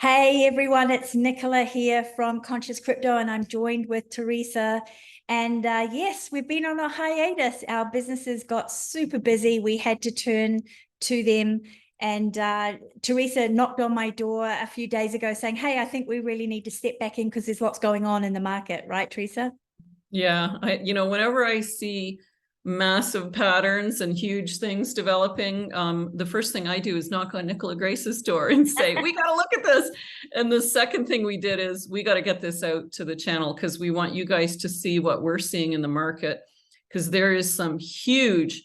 Hey everyone, it's Nicola here from Conscious Crypto, and I'm joined with Teresa. And yes, we've been on a hiatus. Our businesses got super busy. We had to turn to them. And Teresa knocked on my door a few days ago saying, hey, I think we really need to step back in because there's lots going on in the market, right, Teresa? Yeah, whenever I see massive patterns and huge things developing, the first thing I do is knock on Nicola Grace's door and say, we got to look at this. And the second thing we did is we got to get this out to the channel because we want you guys to see what we're seeing in the market, because there is some huge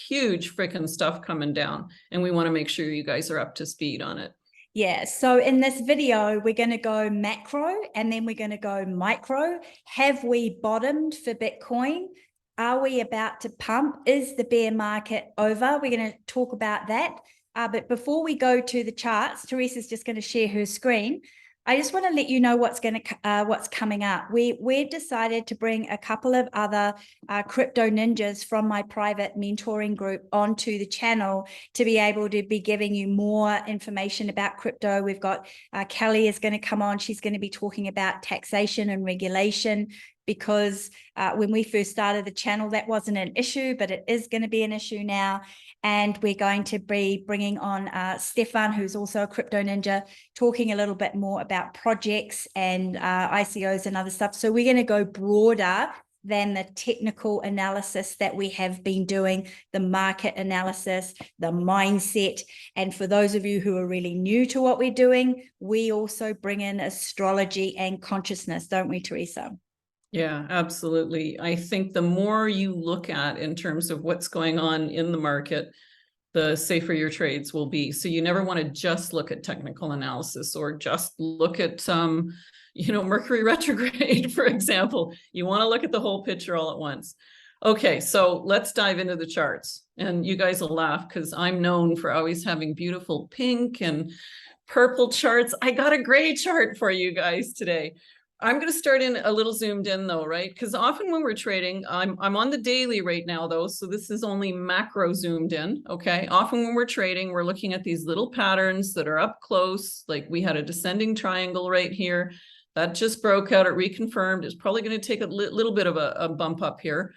freaking stuff coming down. And we want to make sure you guys are up to speed on it. Yeah, so in this video, we're going to go macro and then we're going to go micro. Have we bottomed for Bitcoin? Are we about to pump? Is the bear market over? We're going to talk about that. But before we go to the charts, Teresa's just going to share her screen. I just want to let you know what's coming up. We've decided to bring a couple of other crypto ninjas from my private mentoring group onto the channel to be able to be giving you more information about crypto. We've got Kelly is going to come on. She's going to be talking about taxation and regulation, because when we first started the channel, that wasn't an issue, but it is going to be an issue now. And we're going to be bringing on Stefan, who's also a crypto ninja, talking a little bit more about projects and ICOs and other stuff. So we're going to go broader than the technical analysis that we have been doing, the market analysis, the mindset. And for those of you who are really new to what we're doing, we also bring in astrology and consciousness, don't we, Teresa? Yeah, absolutely. I think the more you look at in terms of what's going on in the market, the safer your trades will be. So you never want to just look at technical analysis or just look at Mercury retrograde, for example. You want to look at the whole picture all at once. Okay, so let's dive into the charts. And you guys will laugh because I'm known for always having beautiful pink and purple charts. I got a gray chart for you guys today. I'm going to start in a little zoomed in though, right? Because often when we're trading, I'm on the daily right now though, so this is only macro zoomed in, okay? Often when we're trading, we're looking at these little patterns that are up close, like we had a descending triangle right here. That just broke out, it reconfirmed. It's probably going to take a little bit of a bump up here.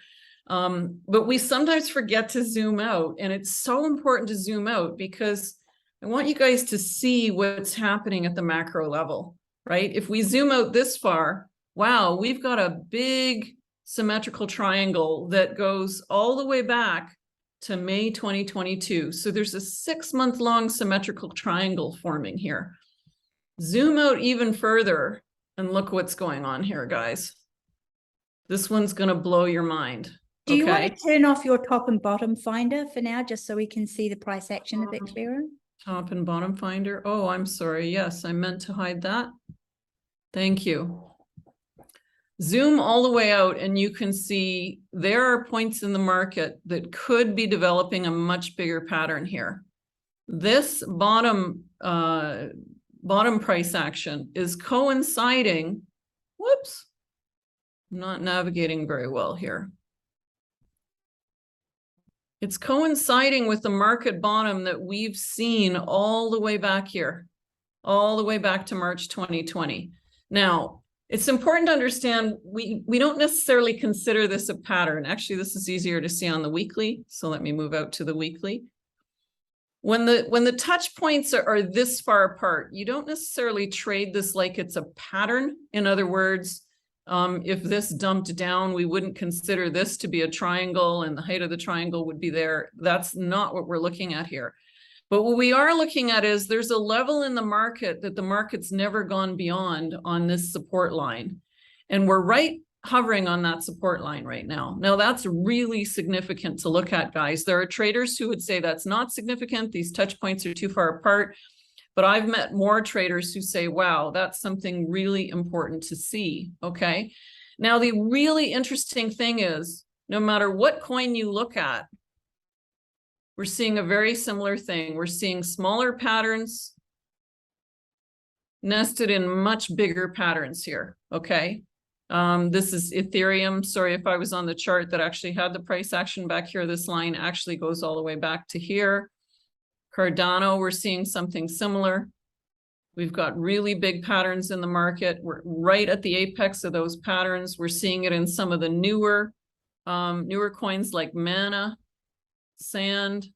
But we sometimes forget to zoom out, and it's so important to zoom out because I want you guys to see what's happening at the macro level. Right? If we zoom out this far, wow, we've got a big symmetrical triangle that goes all the way back to May 2022. So there's a 6-month-long symmetrical triangle forming here. Zoom out even further and look what's going on here, guys. This one's going to blow your mind. Do you want to turn off your top and bottom finder for now, just so we can see the price action of Xero? Top and bottom finder. Oh, I'm sorry. Yes, I meant to hide that. Thank you. Zoom all the way out and you can see there are points in the market that could be developing a much bigger pattern here. This bottom price action is coinciding. Whoops. I'm not navigating very well here. It's coinciding with the market bottom that we've seen all the way back here, all the way back to March 2020. Now, it's important to understand we don't necessarily consider this a pattern. Actually, this is easier to see on the weekly. So let me move out to the weekly. When the touch points are this far apart, you don't necessarily trade this like it's a pattern. In other words, if this dumped down, we wouldn't consider this to be a triangle and the height of the triangle would be there. That's not what we're looking at here. But what we are looking at is there's a level in the market that the market's never gone beyond on this support line. And we're right hovering on that support line right now. Now, that's really significant to look at, guys. There are traders who would say that's not significant. These touch points are too far apart. But I've met more traders who say, wow, that's something really important to see, okay? Now, the really interesting thing is, no matter what coin you look at, we're seeing a very similar thing. We're seeing smaller patterns nested in much bigger patterns here, okay? This is Ethereum. Sorry if I was on the chart that actually had the price action back here. This line actually goes all the way back to here. Cardano, we're seeing something similar. We've got really big patterns in the market. We're right at the apex of those patterns. We're seeing it in some of the newer coins like Mana, Sand.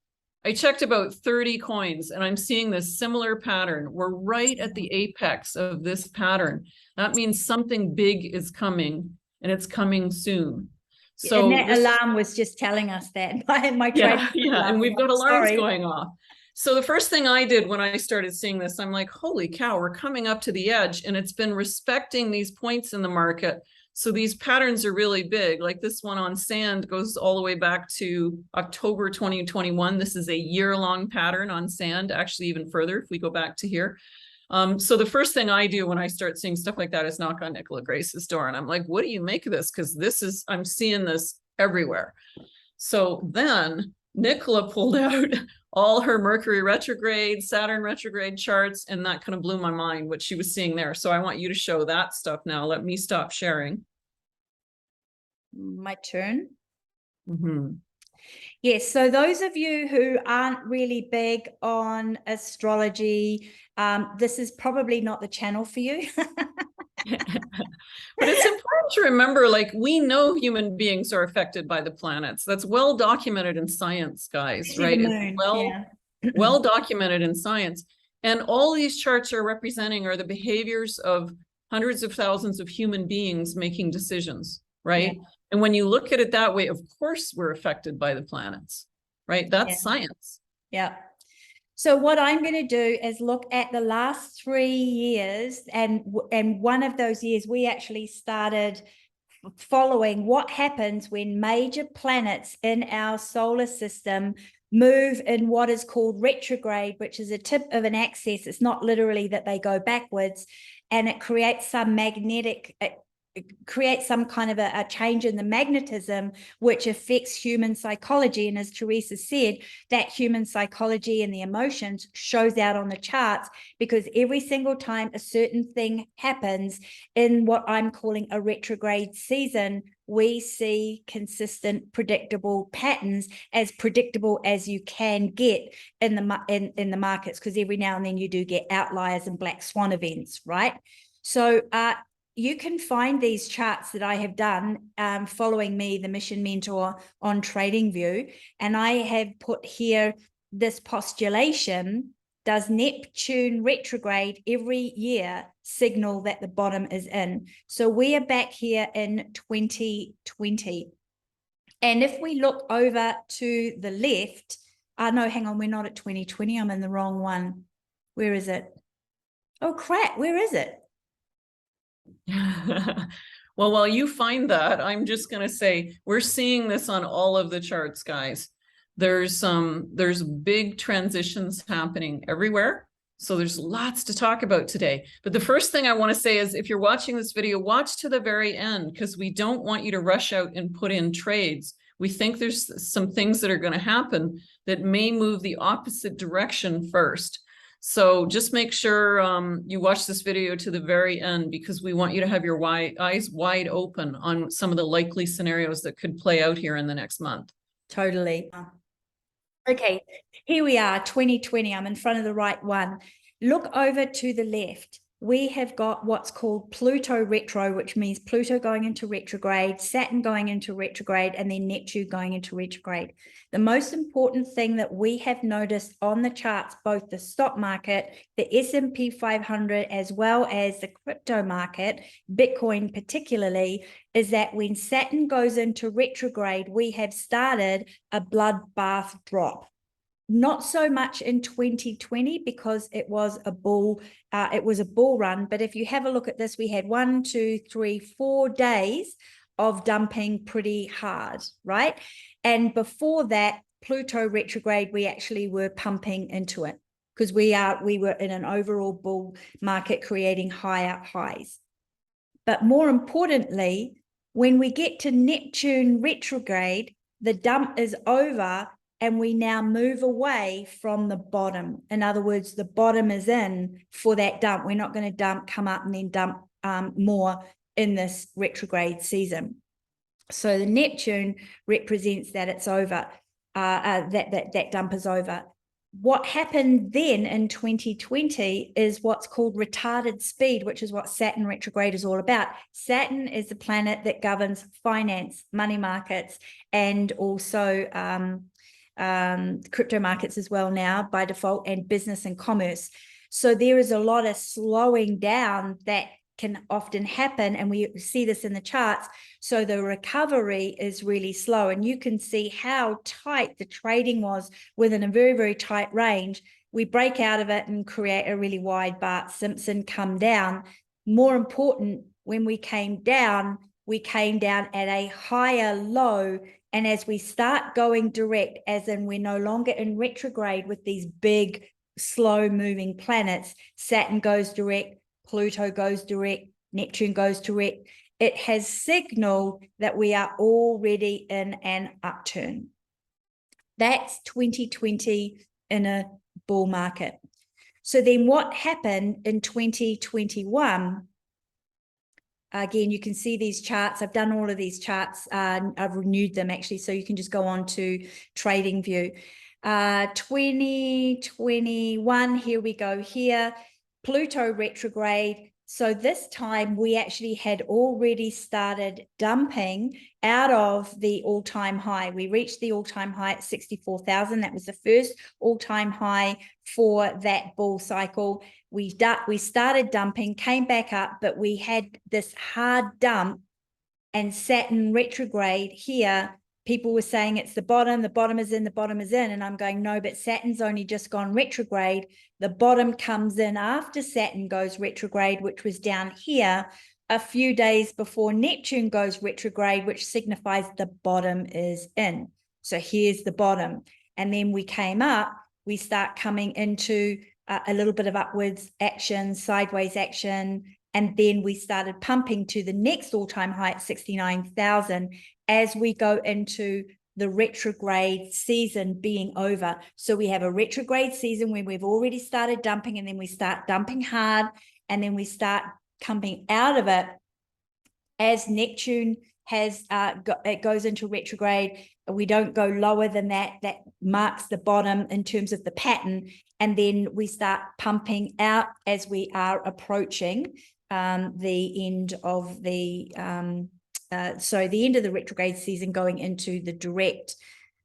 I checked about 30 coins and I'm seeing this similar pattern. We're right at the apex of this pattern. That means something big is coming and it's coming soon. So and that alarm was just telling us that. My yeah, and we've got alarms Sorry. going off. So the first thing I did when I started seeing this, I'm like, holy cow, we're coming up to the edge, and it's been respecting these points in the market. So these patterns are really big. Like this one on Sand goes all the way back to October 2021. This is a year-long pattern on Sand, actually even further if we go back to here. So the first thing I do when I start seeing stuff like that is knock on Nicola Grace's door. And I'm like, what do you make of this? Because I'm seeing this everywhere. So then Nicola pulled out all her Mercury retrograde, Saturn retrograde charts, and that kind of blew my mind what she was seeing there. So I want you to show that stuff now. Let me stop sharing. My turn. Mm-hmm. Yes, so those of you who aren't really big on astrology, this is probably not the channel for you. But it's important to remember, like, we know human beings are affected by the planets. That's well documented in science, guys, right? It's well documented in science. And all these charts are representing are the behaviors of hundreds of thousands of human beings making decisions, right? Yeah. And when you look at it that way, of course, we're affected by the planets, right? That's science. Yeah. So what I'm going to do is look at the last 3 years, and one of those years we actually started following what happens when major planets in our solar system move in what is called retrograde, which is a tip of an axis. It's not literally that they go backwards, and it creates some kind of a change in the magnetism, which affects human psychology. And as Teresa said, that human psychology and the emotions shows out on the charts, because every single time a certain thing happens in what I'm calling a retrograde season, we see consistent, predictable patterns, as predictable as you can get in the markets, because every now and then you do get outliers and black swan events, right? So you can find these charts that I have done following me, the Mission Mentor, on TradingView. And I have put here this postulation: does Neptune retrograde every year signal that the bottom is in? So we are back here in 2020. And if we look over to the left, no, hang on, we're not at 2020. I'm in the wrong one. Where is it? Oh, crap, where is it? Well, while you find that, I'm just going to say we're seeing this on all of the charts, guys. There's big transitions happening everywhere. So there's lots to talk about today. But the first thing I want to say is, if you're watching this video, watch to the very end, because we don't want you to rush out and put in trades. We think there's some things that are going to happen that may move the opposite direction first. So just make sure you watch this video to the very end, because we want you to have your eyes wide open on some of the likely scenarios that could play out here in the next month. Totally. Okay, here we are, 2020. I'm in front of the right one. Look over to the left. We have got what's called Pluto retro, which means Pluto going into retrograde, Saturn going into retrograde, and then Neptune going into retrograde. The most important thing that we have noticed on the charts, both the stock market, the S&P 500, as well as the crypto market, Bitcoin particularly, is that when Saturn goes into retrograde, we have started a bloodbath drop. Not so much in 2020, because it was a bull run. But if you have a look at this, we had 1, 2, 3, 4 days of dumping pretty hard, right? And before that, Pluto retrograde, we actually were pumping into it, because we were in an overall bull market creating higher highs. But more importantly, when we get to Neptune retrograde, the dump is over, and we now move away from the bottom. In other words, the bottom is in for that dump. We're not going to dump, come up, and then dump more in this retrograde season. So the Neptune represents that it's over, that dump is over. what happened then in 2020 is what's called retarded speed, which is what Saturn retrograde is all about. Saturn is the planet that governs finance, money markets, and also crypto markets as well now by default, and business and commerce. So there is a lot of slowing down that can often happen, and we see this in the charts. So the recovery is really slow, and you can see how tight the trading was within a very, very tight range. We break out of it and create a really wide Bart Simpson, come down. More important, when we came down at a higher low. And as we start going direct, as in we're no longer in retrograde with these big, slow moving planets, Saturn goes direct, Pluto goes direct, Neptune goes direct. It has signaled that we are already in an upturn. That's 2020 in a bull market. So then what happened in 2021? Again, you can see these charts. I've done all of these charts. I've renewed them actually, so you can just go on to TradingView. 2021, here we go here. Pluto retrograde. So this time we actually had already started dumping out of the all-time high. We reached the all-time high at 64,000. That was the first all-time high for that bull cycle. We started dumping, came back up, but we had this hard dump, and Saturn retrograde here. People were saying it's the bottom is in, the bottom is in. And I'm going, no, but Saturn's only just gone retrograde. The bottom comes in after Saturn goes retrograde, which was down here a few days before Neptune goes retrograde, which signifies the bottom is in. So here's the bottom. And then we came up, we start coming into a little bit of upwards action, sideways action. And then we started pumping to the next all-time high at 69,000 as we go into the retrograde season being over. So we have a retrograde season where we've already started dumping, and then we start dumping hard, and then we start coming out of it as Neptune has it goes into retrograde. We don't go lower than that. That marks the bottom in terms of the pattern. And then we start pumping out as we are approaching the end of the the end of the retrograde season, going into the direct.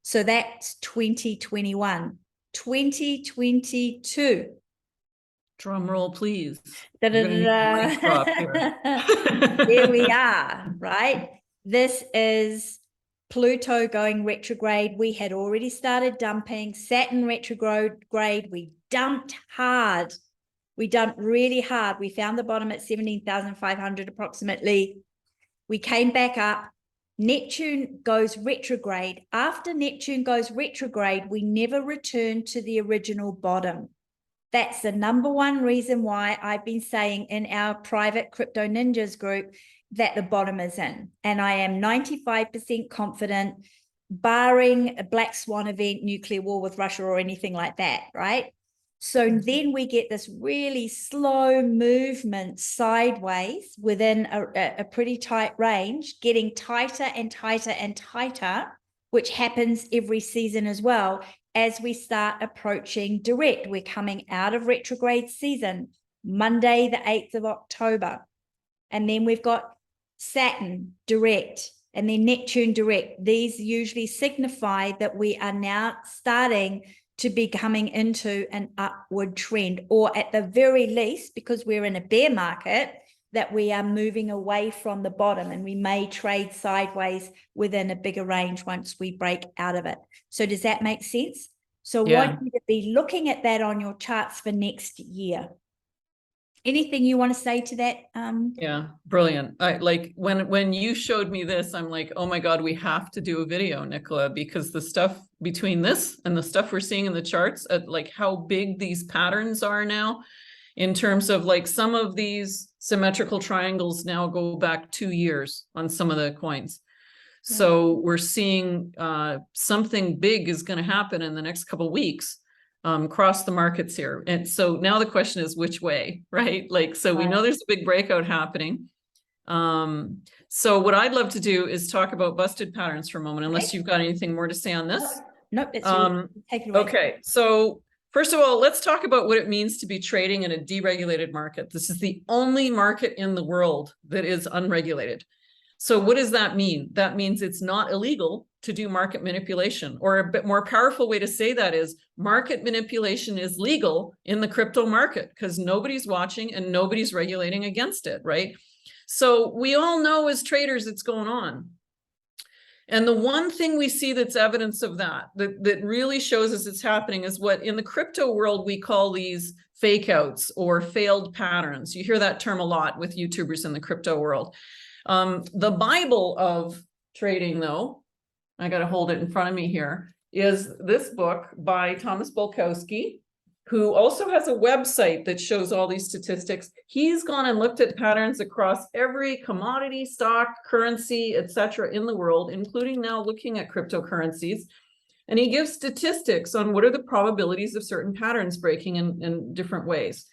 So that's 2021. 2022. Drum roll, please. Da, da, da, da. Here we are, right? This is Pluto going retrograde. We had already started dumping. Saturn retrograde. We dumped hard. We dumped really hard. We found the bottom at 17,500 approximately. We came back up. Neptune goes retrograde. After Neptune goes retrograde, we never return to the original bottom. That's the number one reason why I've been saying in our private Crypto Ninjas group that the bottom is in. And I am 95% confident, barring a black swan event, nuclear war with Russia or anything like that, right? So then we get this really slow movement sideways within a pretty tight range, getting tighter and tighter and tighter, which happens every season as well. As we start approaching direct, we're coming out of retrograde season, Monday, the 8th of October. And then we've got Saturn direct, and then Neptune direct. These usually signify that we are now starting to be coming into an upward trend, or at the very least, because we're in a bear market, that we are moving away from the bottom, and we may trade sideways within a bigger range once we break out of it. So does that make sense? So I want you to be looking at that on your charts for next year. Anything you want to say to that? Yeah, brilliant. I like when you showed me this, I'm like, oh my God, we have to do a video, Nicola, because the stuff between this and the stuff we're seeing in the charts, like how big these patterns are now, in terms of like some of these symmetrical triangles now go back 2 years on some of the coins. So we're seeing something big is going to happen in the next couple of weeks. Across the markets here. And so now the question is which way, right? Like, so we know there's a big breakout happening. So what I'd love to do is talk about busted patterns for a moment, unless you've got anything more to say on this. Nope, it's take it away. Okay, so First of all, let's talk about what it means to be trading in a deregulated market. This is the only market in the world that is unregulated. So what does that mean? That means it's not illegal to do market manipulation, or a bit more powerful way to say that is market manipulation is legal in the crypto market because nobody's watching and nobody's regulating against it, right? So we all know as traders it's going on. And the one thing we see that's evidence of that really shows us it's happening is what in the crypto world we call these fake outs or failed patterns. You hear that term a lot with YouTubers in the crypto world. The Bible of trading, though, I got to hold it in front of me here, is this book by Thomas Bulkowski, who also has a website that shows all these statistics. He's gone and looked at patterns across every commodity, stock, currency, etc. in the world, including now looking at cryptocurrencies. And he gives statistics on what are the probabilities of certain patterns breaking in different ways.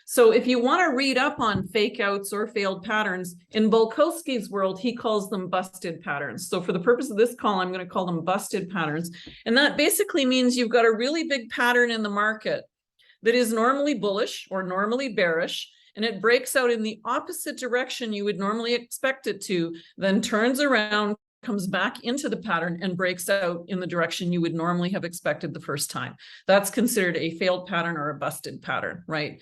So if you want to read up on fake outs or failed patterns, in Bulkowski's world, he calls them busted patterns. So for the purpose of this call, I'm going to call them busted patterns. And that basically means you've got a really big pattern in the market that is normally bullish or normally bearish, and it breaks out in the opposite direction you would normally expect it to, then turns around, comes back into the pattern and breaks out in the direction you would normally have expected the first time. That's considered a failed pattern or a busted pattern, right?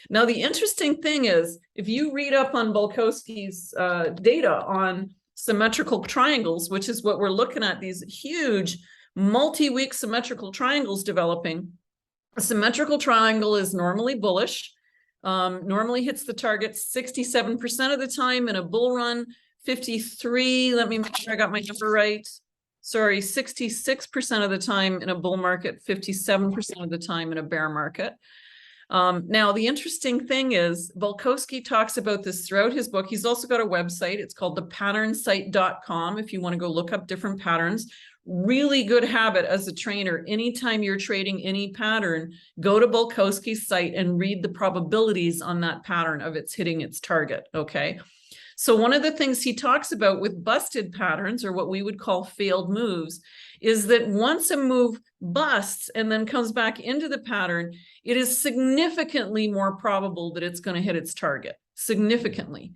Now, the interesting thing is, if you read up on Bulkowski's data on symmetrical triangles, which is what we're looking at, these huge multi-week symmetrical triangles developing, a symmetrical triangle is normally bullish, normally hits the target 67% of the time in a bull run, 53, let me make sure I got my number right. Sorry, 66% of the time in a bull market, 57% of the time in a bear market. Now, the interesting thing is Bulkowski talks about this throughout his book. He's also got a website. It's called thepatternSite.com if you want to go look up different patterns. Really good habit as a trainer. Anytime you're trading any pattern, go to Bulkowski's site and read the probabilities on that pattern of its hitting its target, okay? So one of the things he talks about with busted patterns, or what we would call failed moves, is that once a move busts and then comes back into the pattern, it is significantly more probable that it's going to hit its target, significantly.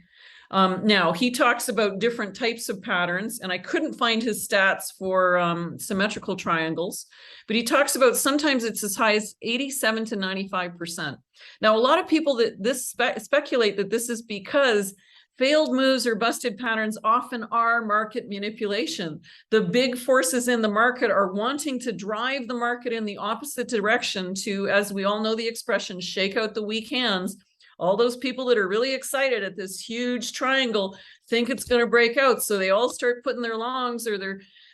Now, he talks about different types of patterns, and I couldn't find his stats for symmetrical triangles, but he talks about sometimes it's as high as 87 to 95%. Now, a lot of people speculate that this is because failed moves or busted patterns often are market manipulation. The big forces in the market are wanting to drive the market in the opposite direction to, as we all know the expression, shake out the weak hands. All those people that are really excited at this huge triangle think it's going to break out. So they all start putting their longs or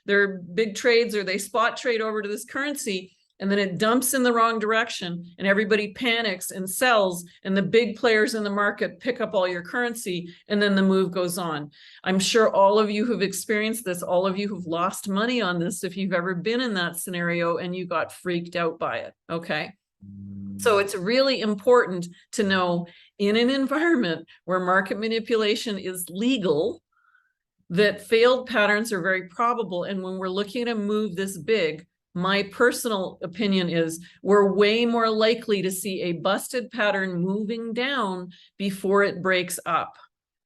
their big trades, or they spot trade over to this currency. And then it dumps in the wrong direction and everybody panics and sells, and the big players in the market pick up all your currency, and then the move goes on. I'm sure all of you who've experienced this, all of you who've lost money on this, if you've ever been in that scenario and you got freaked out by it, okay? So it's really important to know, in an environment where market manipulation is legal, that failed patterns are very probable. And when we're looking at a move this big, my personal opinion is we're way more likely to see a busted pattern moving down before it breaks up.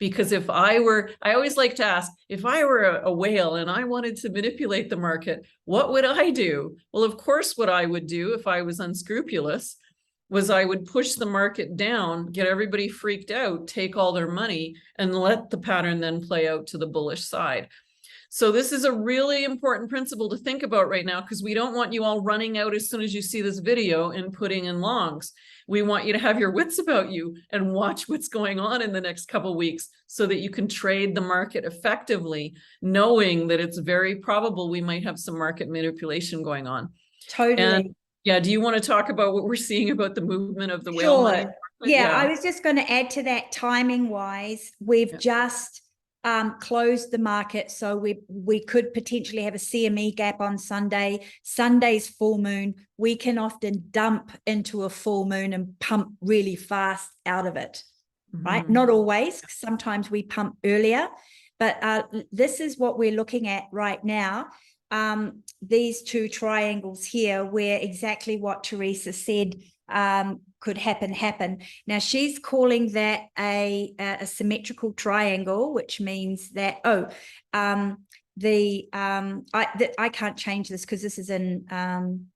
Because if I always like to ask, if I were a whale and I wanted to manipulate the market, what would I do? Well, of course, what I would do if I was unscrupulous was I would push the market down, get everybody freaked out, take all their money, and let the pattern then play out to the bullish side. So this is a really important principle to think about right now, because we don't want you all running out as soon as you see this video and putting in longs. We want you to have your wits about you and watch what's going on in the next couple of weeks so that you can trade the market effectively, knowing that it's very probable we might have some market manipulation going on. Totally. And yeah, do you want to talk about what we're seeing about the movement of the whale money? Yeah, I was just going to add to that, timing wise, we've just closed the market, so we could potentially have a CME gap on Sunday. Sunday's full moon. We can often dump into a full moon and pump really fast out of it, right? Not always. Sometimes we pump earlier, but this is what we're looking at right now. these two triangles here, where exactly what Teresa said could happen. Now she's calling that a symmetrical triangle, which means that I can't change this because this is in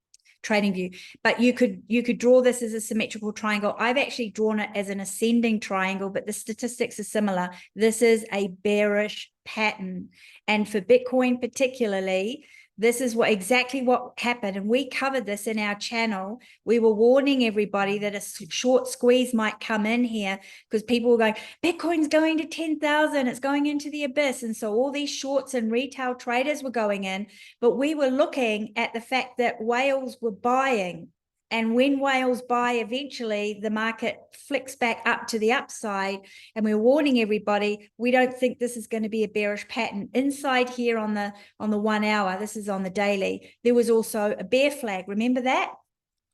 trading view, but you could draw this as a symmetrical triangle. I've actually drawn it as an ascending triangle, but the statistics are similar. This is a bearish pattern, and for Bitcoin particularly, this is exactly what happened. And we covered this in our channel. We were warning everybody that a short squeeze might come in here because people were going, Bitcoin's going to 10,000, it's going into the abyss. And so all these shorts and retail traders were going in, but we were looking at the fact that whales were buying. And when whales buy, eventually the market flicks back up to the upside. And we're warning everybody, we don't think this is going to be a bearish pattern. Inside here on the 1 hour, this is on the daily, there was also a bear flag. Remember that?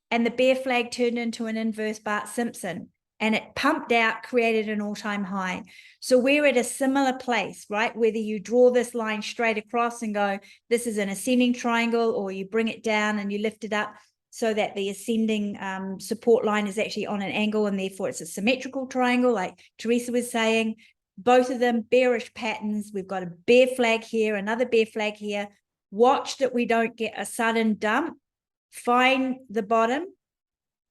And the bear flag turned into an inverse Bart Simpson. And it pumped out, created an all-time high. So we're at a similar place, right? Whether you draw this line straight across and go, this is an ascending triangle, or you bring it down and you lift it up so that the ascending support line is actually on an angle, and therefore it's a symmetrical triangle, like Teresa was saying. Both of them bearish patterns. We've got a bear flag here, another bear flag here. Watch that we don't get a sudden dump, find the bottom,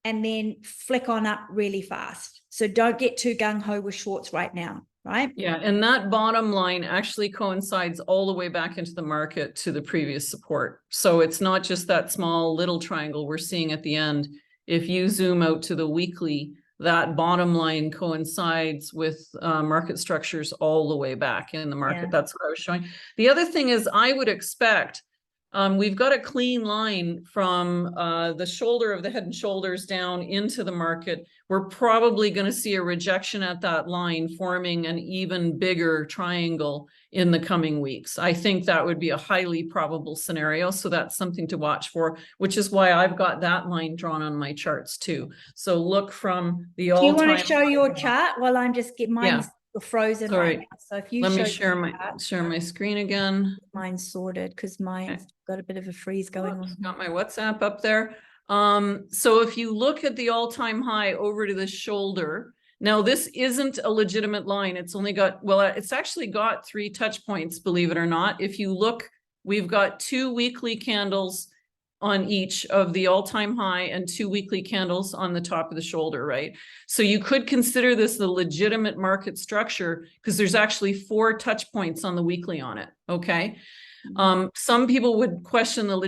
and then flick on up really fast. So don't get too gung-ho with shorts right now, right? Yeah, and that bottom line actually coincides all the way back into the market to the previous support. So it's not just that small little triangle we're seeing at the end. If you zoom out to the weekly, that bottom line coincides with market structures all the way back in the market. Yeah. That's what I was showing. The other thing is, I would expect we've got a clean line from the shoulder of the head and shoulders down into the market. We're probably going to see a rejection at that line, forming an even bigger triangle in the coming weeks. I think that would be a highly probable scenario. So that's something to watch for, which is why I've got that line drawn on my charts too. So look from the all-time. Do you want to show your chart while I'm just getting mine frozen right now? So if you let me share my screen again. Mine's sorted because mine's got a bit of a freeze going on. Got my WhatsApp up there. So if you look at the all-time high over to the shoulder, now this isn't a legitimate line. It's only got, well, it's actually got 3 touch points, believe it or not. If you look, we've got 2 weekly candles on each of the all-time high and 2 weekly candles on the top of the shoulder, right? So you could consider this the legitimate market structure because there's actually 4 touch points on the weekly on it, okay? Some people would question the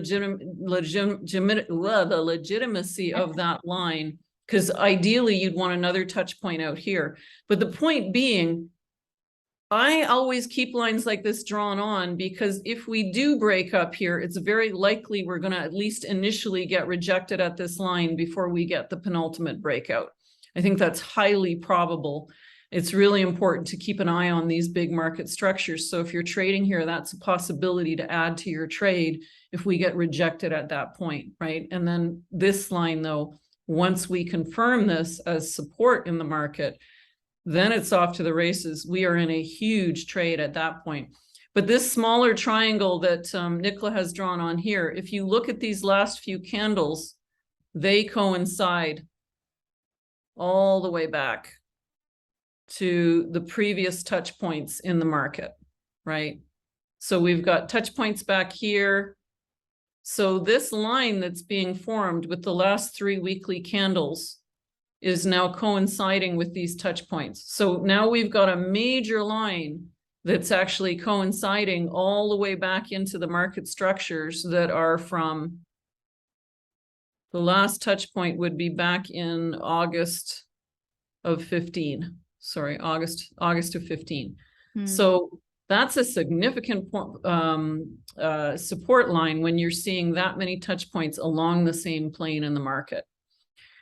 legitimacy of that line because ideally you'd want another touch point out here. But the point being, I always keep lines like this drawn on because if we do break up here, it's very likely we're going to at least initially get rejected at this line before we get the penultimate breakout. I think that's highly probable. It's really important to keep an eye on these big market structures. So if you're trading here, that's a possibility to add to your trade if we get rejected at that point, right? And then this line though, once we confirm this as support in the market, then it's off to the races. We are in a huge trade at that point. But this smaller triangle that Nicola has drawn on here, if you look at these last few candles, they coincide all the way back to the previous touch points in the market, right? So we've got touch points back here. So this line that's being formed with the last 3 weekly candles is now coinciding with these touch points. So now we've got a major line that's actually coinciding all the way back into the market structures that are from the last touch point would be back in August of 15. Sorry, August of 15. So that's a significant support line when you're seeing that many touch points along the same plane in the market.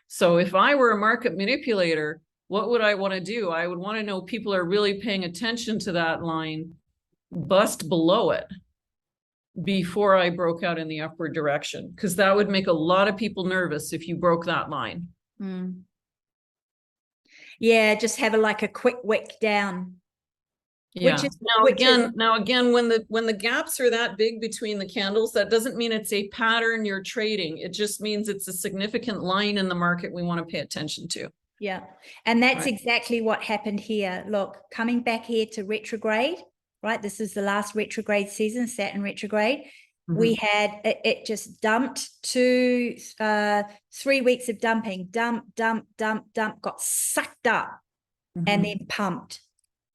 So if I were a market manipulator, what would I want to do? I would want to know people are really paying attention to that line, bust below it before I broke out in the upward direction, because that would make a lot of people nervous if you broke that line. Yeah, just have like a quick wick down. Yeah. which is Now again, when the gaps are that big between the candles, that doesn't mean it's a pattern you're trading. It just means it's a significant line in the market we want to pay attention to. Yeah. And that's Right. exactly what happened here. Look, coming back here to retrograde, right? This is the last retrograde season, Saturn retrograde. We had it just dumped to 3 weeks of dumping, dump, got sucked up and then pumped.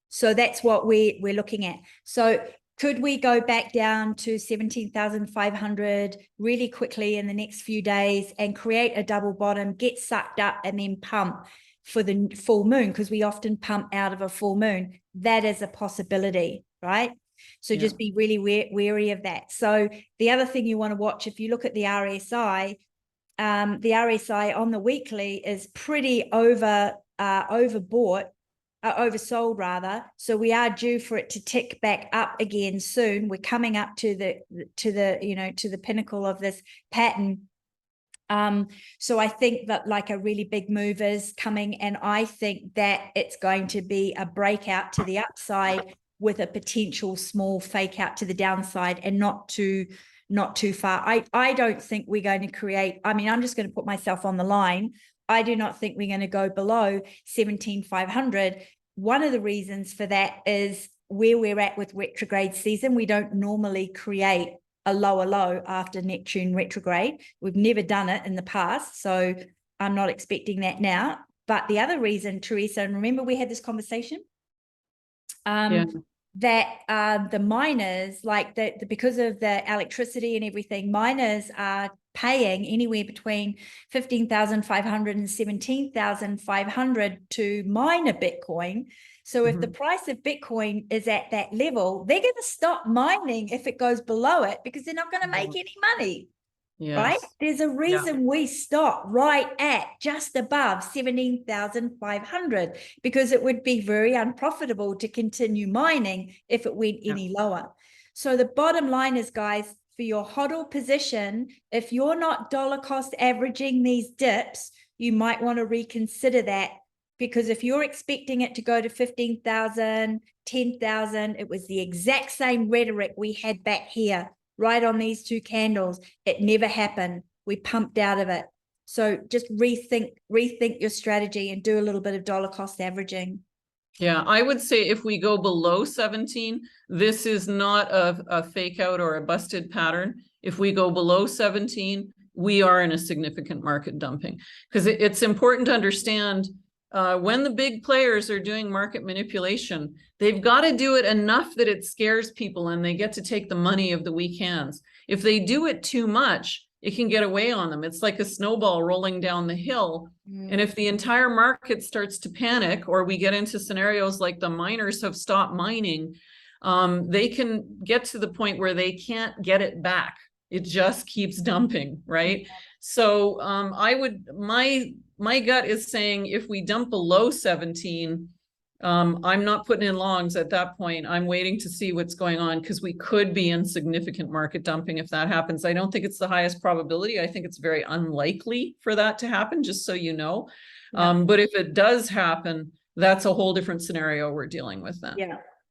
So that's what we're looking at. So could we go back down to 17,500 really quickly in the next few days and create a double bottom, get sucked up and then pump for the full moon? Because we often pump out of a full moon. That is a possibility, right? So just be really wary of that. So the other thing you want to watch, if you look at the RSI on the weekly is pretty overbought. Oversold rather, so we are due for it to tick back up again soon. We're coming up to the pinnacle of this pattern. So I think that like a really big move is coming, and I think that it's going to be a breakout to the upside with a potential small fake out to the downside, and not too far. I don't think we're going to create. I mean, I'm just going to put myself on the line. I do not think we're going to go below 17,500. One of the reasons for that is where we're at with retrograde season. We don't normally create a lower low after Neptune retrograde. We've never done it in the past, so I'm not expecting that now. But the other reason, Teresa, and remember we had this conversation, that the miners, like because of the electricity and everything, miners are paying anywhere between 15,500 and 17,500 to mine a Bitcoin. So if the price of Bitcoin is at that level, they're going to stop mining if it goes below it, because they're not going to make any money. Right? There's a reason we stop right at just above 17,500, because it would be very unprofitable to continue mining if it went any lower. So the bottom line is, guys, for your HODL position, if you're not dollar cost averaging these dips, you might want to reconsider that, because if you're expecting it to go to 15,000, 10,000, it was the exact same rhetoric we had back here, right on these two candles. It never happened. We pumped out of it. So just rethink your strategy and do a little bit of dollar cost averaging. Yeah, I would say if we go below 17, this is not a fake out or a busted pattern. If we go below 17, we are in a significant market dumping, because it's important to understand when the big players are doing market manipulation, they've got to do it enough that it scares people and they get to take the money of the weak hands. If they do it too much, it can get away on them. It's like a snowball rolling down the hill. And if the entire market starts to panic, or we get into scenarios like the miners have stopped mining, they can get to the point where they can't get it back. It just keeps dumping, right? So my gut is saying if we dump below 17, I'm not putting in longs at that point. I'm waiting to see what's going on, because we could be in significant market dumping if that happens. I don't think it's the highest probability. I think it's very unlikely for that to happen, just so you know. But if it does happen, that's a whole different scenario we're dealing with then.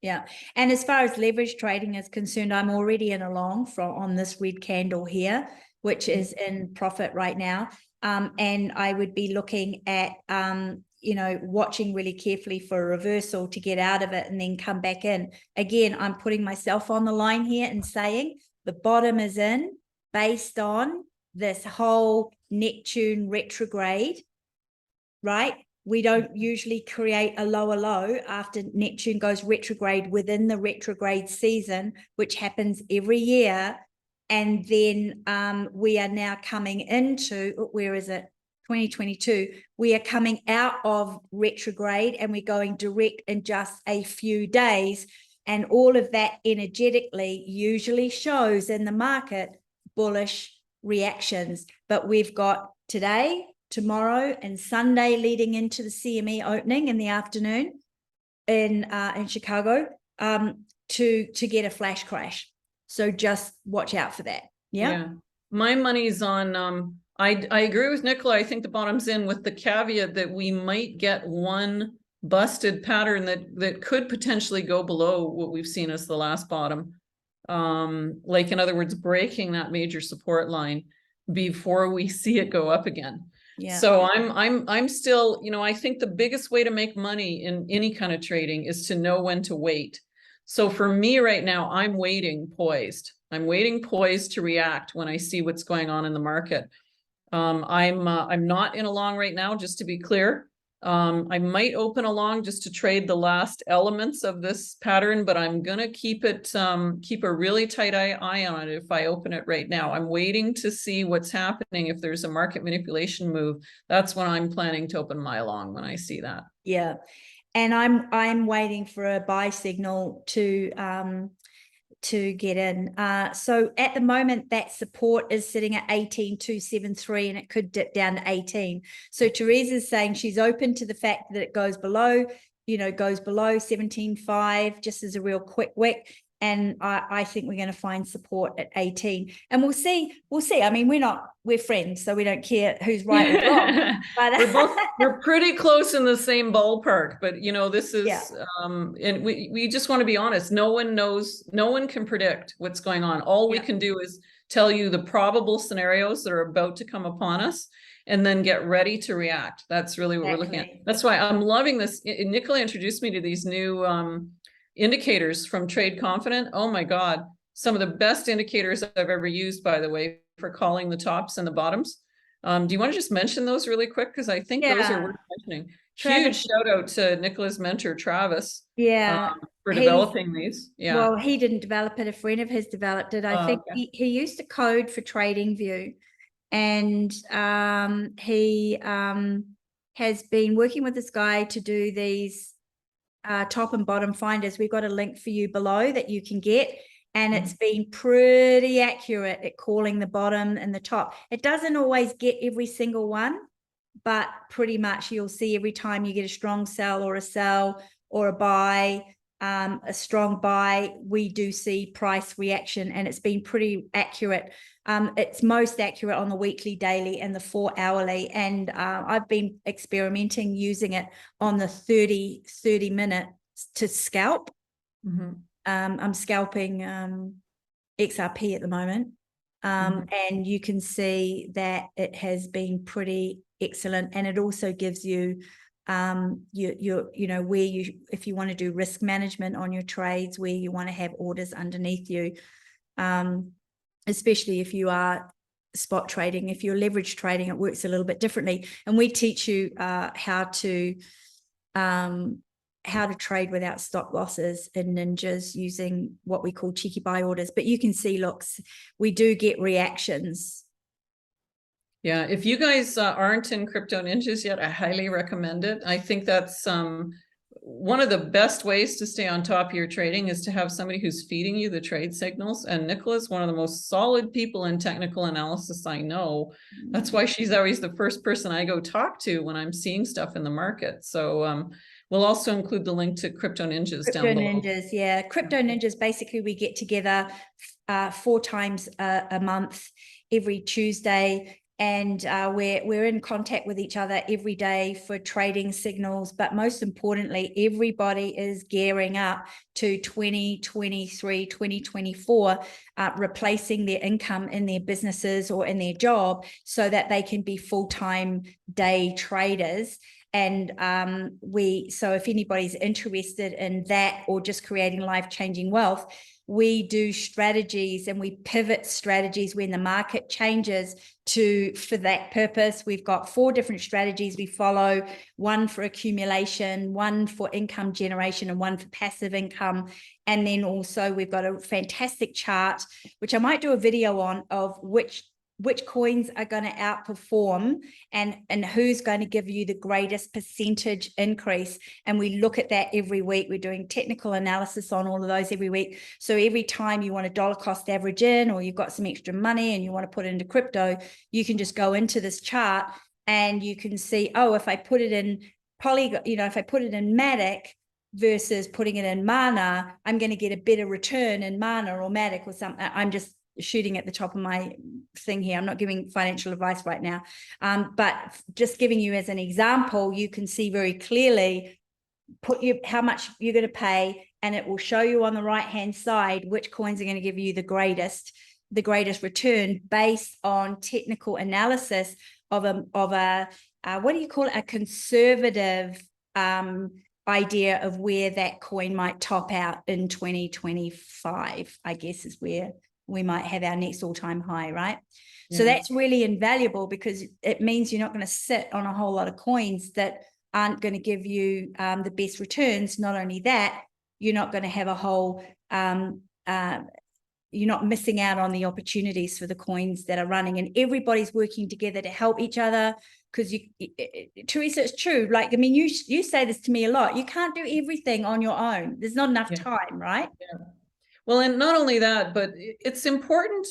Yeah. And as far as leverage trading is concerned, I'm already in a long on this red candle here, which is in profit right now. And I would be looking at, watching really carefully for a reversal to get out of it and then come back in. Again, I'm putting myself on the line here and saying the bottom is in based on this whole Neptune retrograde, right? We don't usually create a lower low after Neptune goes retrograde within the retrograde season, which happens every year. And then we are now coming into, where is it? 2022. We are coming out of retrograde and we're going direct in just a few days. And all of that energetically usually shows in the market bullish reactions. But we've got today, tomorrow, and Sunday leading into the CME opening in the afternoon in Chicago to get a flash crash. So just watch out for that. Yeah. My money's on I agree with Nicola. I think the bottom's in, with the caveat that we might get one busted pattern that could potentially go below what we've seen as the last bottom. Like in other words, breaking that major support line before we see it go up again. Yeah. So I'm still, you know, I think the biggest way to make money in any kind of trading is to know when to wait. So for me right now, I'm waiting poised. I'm waiting poised to react when I see what's going on in the market. I'm not in a long right now, just to be clear. I might open a long just to trade the last elements of this pattern, but I'm gonna keep a really tight eye on it if I open it right now. I'm waiting to see what's happening. If there's a market manipulation move, that's when I'm planning to open my long when I see that. Yeah. And I'm waiting for a buy signal to get in. So at the moment, that support is sitting at 18,273, and it could dip down to 18. So Teresa's saying she's open to the fact that it goes below, goes below 17.5, just as a real quick wick. And I think we're going to find support at 18, and we'll see. I mean, we're friends, so we don't care who's right or wrong. But we're pretty close in the same ballpark. But this is, yeah. And we just want to be honest. No one knows. No one can predict what's going on. All we can do is tell you the probable scenarios that are about to come upon us, and then get ready to react. That's really what we're looking at. That's why I'm loving this. Nicola introduced me to these new indicators from Trade Confident. Oh my God. Some of the best indicators I've ever used, by the way, for calling the tops and the bottoms. Do you want to just mention those really quick? Because I think those are worth mentioning. Huge shout out to Nicola's mentor, Travis. For developing these. Yeah. Well, he didn't develop it. A friend of his developed it. I think he used to code for TradingView, and he has been working with this guy to do these top and bottom finders. We've got a link for you below that you can get, and it's been pretty accurate at calling the bottom and the top. It doesn't always get every single one, but pretty much you'll see every time you get a strong sell or a buy, a strong buy, we do see price reaction, and it's been pretty accurate. It's most accurate on the weekly, daily, and the 4 hourly. And I've been experimenting using it on the 30 minute to scalp. I'm scalping XRP at the moment. And you can see that it has been pretty excellent. And it also gives you where if you want to do risk management on your trades, where you want to have orders underneath you, especially if you are spot trading. If you're leverage trading, it works a little bit differently. And we teach you how to trade without stop losses in ninjas using what we call cheeky buy orders. But you can see, look, we do get reactions. Yeah, if you guys aren't in Crypto Ninjas yet, I highly recommend it. I think that's one of the best ways to stay on top of your trading is to have somebody who's feeding you the trade signals. And Nicola's one of the most solid people in technical analysis I know. That's why she's always the first person I go talk to when I'm seeing stuff in the market. So we'll also include the link to Crypto Ninjas down below. Crypto Ninjas, yeah. Crypto Ninjas, basically we get together 4 times a month, every Tuesday. And we're in contact with each other every day for trading signals. But most importantly, everybody is gearing up to 2023, 2024, replacing their income in their businesses or in their job so that they can be full-time day traders. And so if anybody's interested in that or just creating life-changing wealth, we do strategies and we pivot strategies when the market changes for that purpose. We've got 4 different strategies we follow: one for accumulation, one for income generation, and one for passive income. And then also we've got a fantastic chart, which I might do a video on, of which coins are going to outperform and who's going to give you the greatest percentage increase. And we look at that every week. We're doing technical analysis on all of those every week. So every time you want to dollar cost average in, or you've got some extra money and you want to put it into crypto, you can just go into this chart and you can see, oh, if I put it in Polygon, if I put it in Matic versus putting it in Mana, I'm going to get a better return in Mana or Matic or something. I'm just shooting at the top of my thing here. I'm not giving financial advice right now, but just giving you as an example, you can see very clearly how much you're going to pay, and it will show you on the right hand side which coins are going to give you the greatest return based on technical analysis of a what do you call it, a conservative idea of where that coin might top out in 2025, I guess, is where we might have our next all-time high, right? Yeah. So that's really invaluable, because it means you're not going to sit on a whole lot of coins that aren't going to give you the best returns. Not only that, you're not going to have a whole you're not missing out on the opportunities for the coins that are running, and everybody's working together to help each other. Because Teresa, it's true. Like, I mean, you say this to me a lot. You can't do everything on your own. There's not enough time, right? Yeah. Well, and not only that, but it's important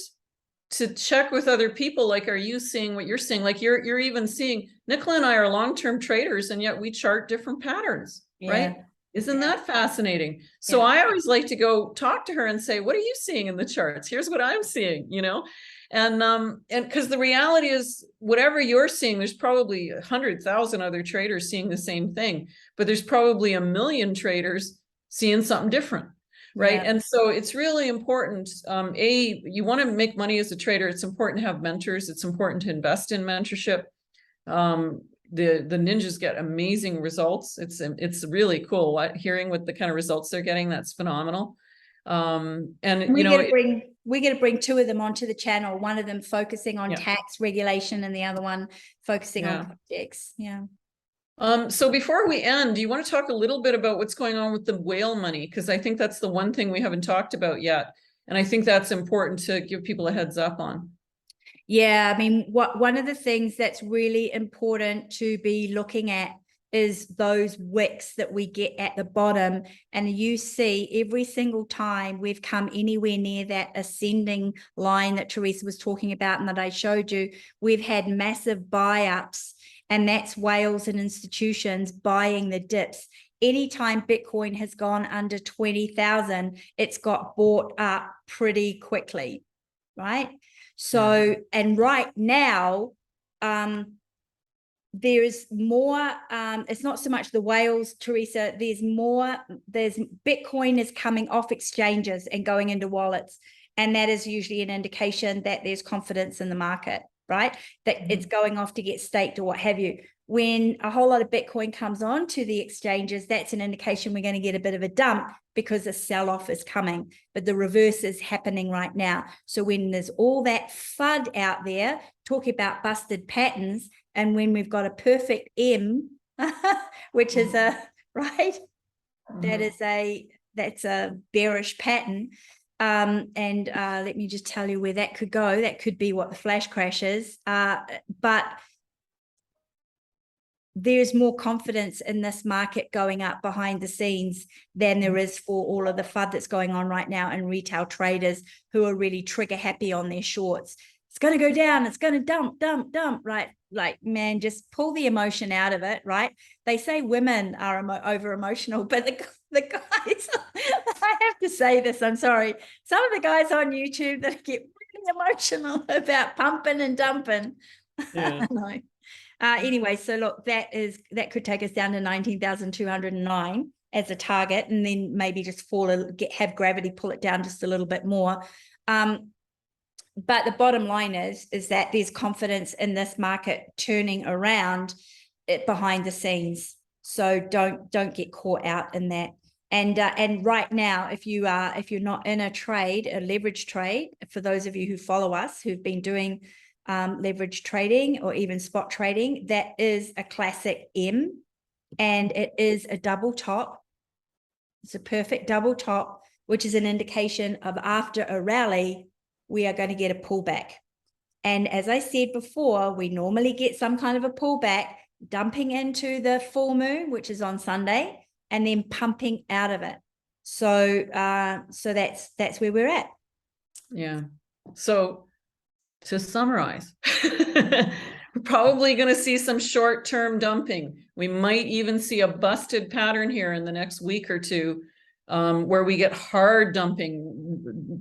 to check with other people. Like, are you seeing what you're seeing? Like, you're even seeing, Nicola and I are long-term traders, and yet we chart different patterns, right? Isn't that fascinating? So I always like to go talk to her and say, what are you seeing in the charts? Here's what I'm seeing, you know? And because the reality is, whatever you're seeing, there's probably 100,000 other traders seeing the same thing, but there's probably 1 million traders seeing something different, right? And so it's really important. You want to make money as a trader. It's important to have mentors. It's important to invest in mentorship. The ninjas get amazing results. It's really cool hearing what the kind of results they're getting. That's phenomenal. And we get to bring two of them onto the channel. One of them focusing on tax regulation, and the other one focusing on projects. So before we end, do you want to talk a little bit about what's going on with the whale money? Because I think that's the one thing we haven't talked about yet, and I think that's important to give people a heads up on. Yeah, I mean, one of the things that's really important to be looking at is those wicks that we get at the bottom. And you see every single time we've come anywhere near that ascending line that Teresa was talking about and that I showed you, we've had massive buy-ups, and that's whales and institutions buying the dips. Anytime Bitcoin has gone under 20,000, it's got bought up pretty quickly, right? So, and right now, there's more, it's not so much the whales, Teresa, there's Bitcoin is coming off exchanges and going into wallets. And that is usually an indication that there's confidence in the market, right? That it's going off to get staked or what have you. When a whole lot of Bitcoin comes on to the exchanges, that's an indication we're going to get a bit of a dump because a sell-off is coming. But the reverse is happening right now. So when there's all that FUD out there talking about busted patterns, and when we've got a perfect M, which is right, that's a bearish pattern. And let me just tell you where that could go. That could be what the flash crash is. But there's more confidence in this market going up behind the scenes than there is for all of the FUD that's going on right now in retail traders who are really trigger happy on their shorts. It's going to go down. It's going to dump, right? Like, man, just pull the emotion out of it, right? They say women are over emotional, but the guys, I have to say this, I'm sorry. Some of the guys on YouTube that get really emotional about pumping and dumping. Yeah. No. Anyway, so look, that could take us down to 19,209 as a target, and then maybe just have gravity pull it down just a little bit more. But the bottom line is that there's confidence in this market turning around it behind the scenes. So don't get caught out in that. And right now, if you're not in a trade, a leverage trade, for those of you who follow us who've been doing leverage trading or even spot trading, that is a classic M, and it is a double top. It's a perfect double top, which is an indication of after a rally, we are going to get a pullback. And as I said before, we normally get some kind of a pullback, dumping into the full moon, which is on Sunday, and then pumping out of it. So that's where we're at. Yeah. So to summarize, we're probably going to see some short-term dumping. We might even see a busted pattern here in the next week or two, where we get hard dumping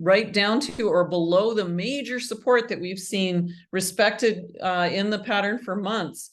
right down to or below the major support that we've seen respected in the pattern for months.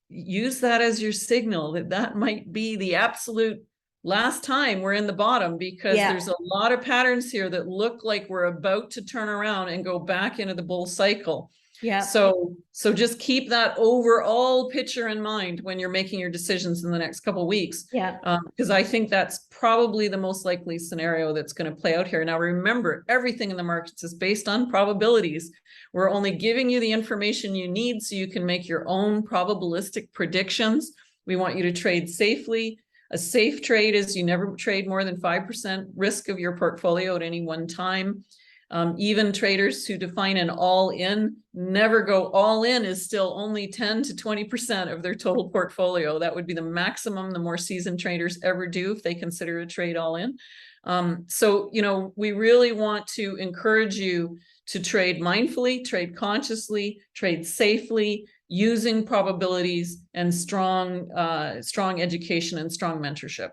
use that as your signal that that might be the absolute last time we're in the bottom, because there's a lot of patterns here that look like we're about to turn around and go back into the bull cycle. Yeah. So just keep that overall picture in mind when you're making your decisions in the next couple of weeks. Yeah. Because I think that's probably the most likely scenario that's going to play out here. Now, remember, everything in the markets is based on probabilities. We're only giving you the information you need so you can make your own probabilistic predictions. We want you to trade safely. A safe trade is you never trade more than 5% risk of your portfolio at any one time. Even traders who define an all-in never go all in is still only 10 to 20% of their total portfolio. That would be the maximum the more seasoned traders ever do if they consider a trade all in. So, we really want to encourage you to trade mindfully, trade consciously, trade safely, using probabilities and strong education and strong mentorship.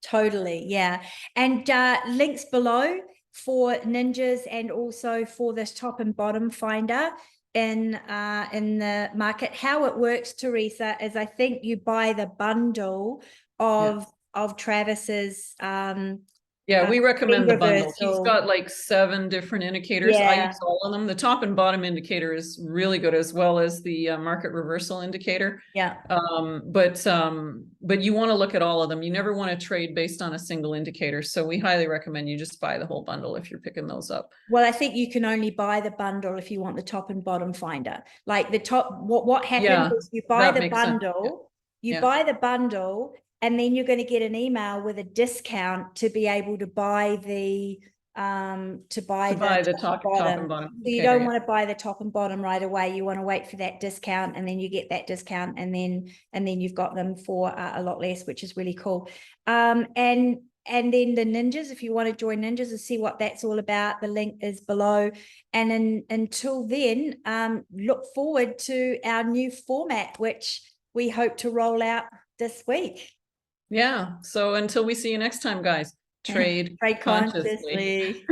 Totally, yeah. And links below for ninjas and also for this top and bottom finder in the market. How it works, Teresa, is I think you buy the bundle of Travis's yeah, we recommend the bundle. reversal. He's got like 7 different indicators. I Yeah. use all of them. The top and bottom indicator is really good, as well as the market reversal indicator. Yeah. But you want to look at all of them. You never want to trade based on a single indicator. So we highly recommend you just buy the whole bundle if you're picking those up. Well, I think you can only buy the bundle if you want the top and bottom finder. Like the top, what happens is you buy the bundle, buy the bundle, and then you're going to get an email with a discount to be able to buy the top and bottom. So you don't want to buy the top and bottom right away. You want to wait for that discount, and then you get that discount, and then you've got them for a lot less, which is really cool. And then the ninjas, if you want to join ninjas and see what that's all about, the link is below. And until then, look forward to our new format, which we hope to roll out this week. Yeah. So until we see you next time, guys, trade consciously.